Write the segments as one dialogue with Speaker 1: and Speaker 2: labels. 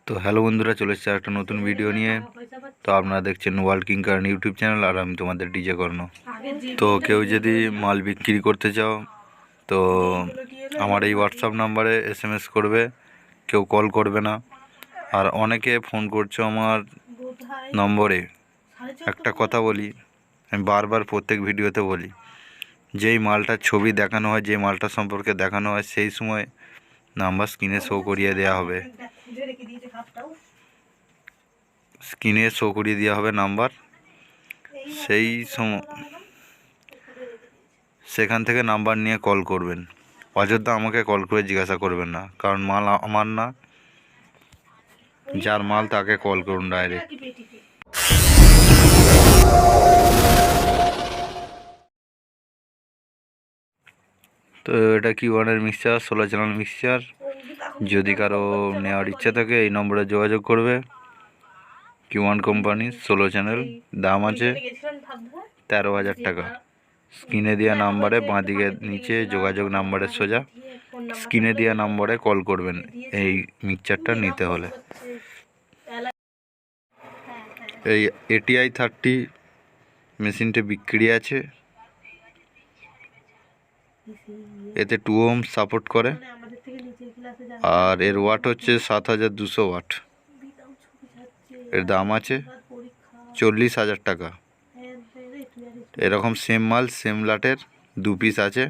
Speaker 1: তো হ্যালো বন্ধুরা, চলে এসেছে একটা নতুন ভিডিও নিয়ে। তো আপনারা দেখছেন ওয়ার্ল্ড কিং কারণ ইউটিউব চ্যানেল, আর আমি তোমাদের ডিজে কর্ণ। তো কেউ যদি মাল বিক্রি করতে চাও তো আমার এই হোয়াটসঅ্যাপ নাম্বারে SMS করবে, কেউ কল করবে না। আর অনেকে ফোন করছো আমার নম্বরে। একটা কথা বলি, আমি বারবার প্রত্যেক ভিডিওতে বলি, যেই মালটার ছবি দেখানো হয়, যে মালটা সম্পর্কে দেখানো হয়, সেই সময় নাম্বার স্ক্রিনে শো করিয়ে দেওয়া হবে, নাম্বার। সেই সময় সেখান থেকে নাম্বার নিয়ে কল করবেন। অযোধ্যা আমাকে কল করে জিজ্ঞাসা করবেন না, কারণ মাল আমার না, যার মাল তাকে কল করুন ডাইরেক্ট। তো এটা Q1 মিক্সচার, 16 চ্যানেল মিক্সচার। যদি কারো নেওয়ার ইচ্ছা থাকে এই নম্বরে যোগাযোগ করবে। Q1 কোম্পানি, 16 চ্যানেল, দাম আছে 13,000 টাকা। স্ক্রিনে দেওয়া নাম্বারে বাঁদিকে নিচে যোগাযোগ নাম্বারের সোজা স্ক্রিনে দেওয়া নাম্বারে কল করবেন এই মিক্সচারটা নিতে হলে। এই ATI 30 মেশিনটা বিক্রি আছে। এতে 2 ওহম সাপোর্ট করে, আর এর ওয়াট হচ্ছে 7,200 ওয়াট। এর দাম আছে 40,000 টাকা। এরকম সেম মাল সেম লাটের 2 পিস আছে।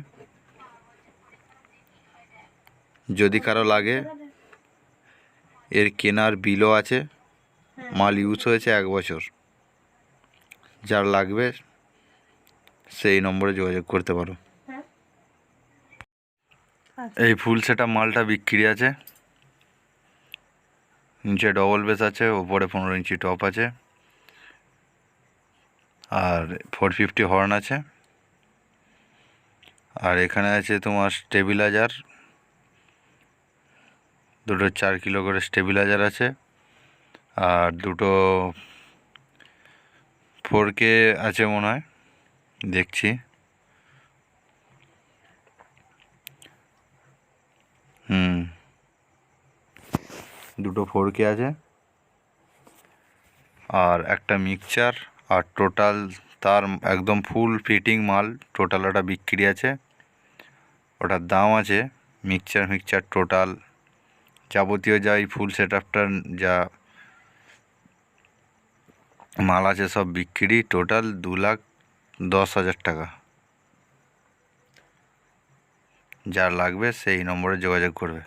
Speaker 1: যদি কারো লাগে, এর কেনার বিলও আছে, মাল ইউজ হয়েছে 1 বছর। যার লাগবে সেই নম্বরে যোগাযোগ করতে পারো। এই ফুল সেটা মালটা বিক্রি আছে। নিচে ডবল বেস আছে, ওপরে 15 ইঞ্চি টপ আছে, আর 450 হর্ন আছে। আর এখানে আছে তোমার স্টেবিলাইজার, দুটো 4 কিলো করে স্টেবিলাইজার আছে, আর দুটো 4K আছে মনে হয়, দেখছি। দুটো 4K আছে, আর একটা মিক্সচার। আর টোটাল তার একদম ফুল ফিটিং মাল টোটাল ওটা বিক্রি আছে। ওটার দাম আছে মিক্সচার টোটাল যাবতীয় যা এই ফুল সেট আপটার যা মাল আছে সব বিক্রি, টোটাল 2,10,000 টাকা। যার লাগবে সেই নম্বরে যোগাযোগ করবে।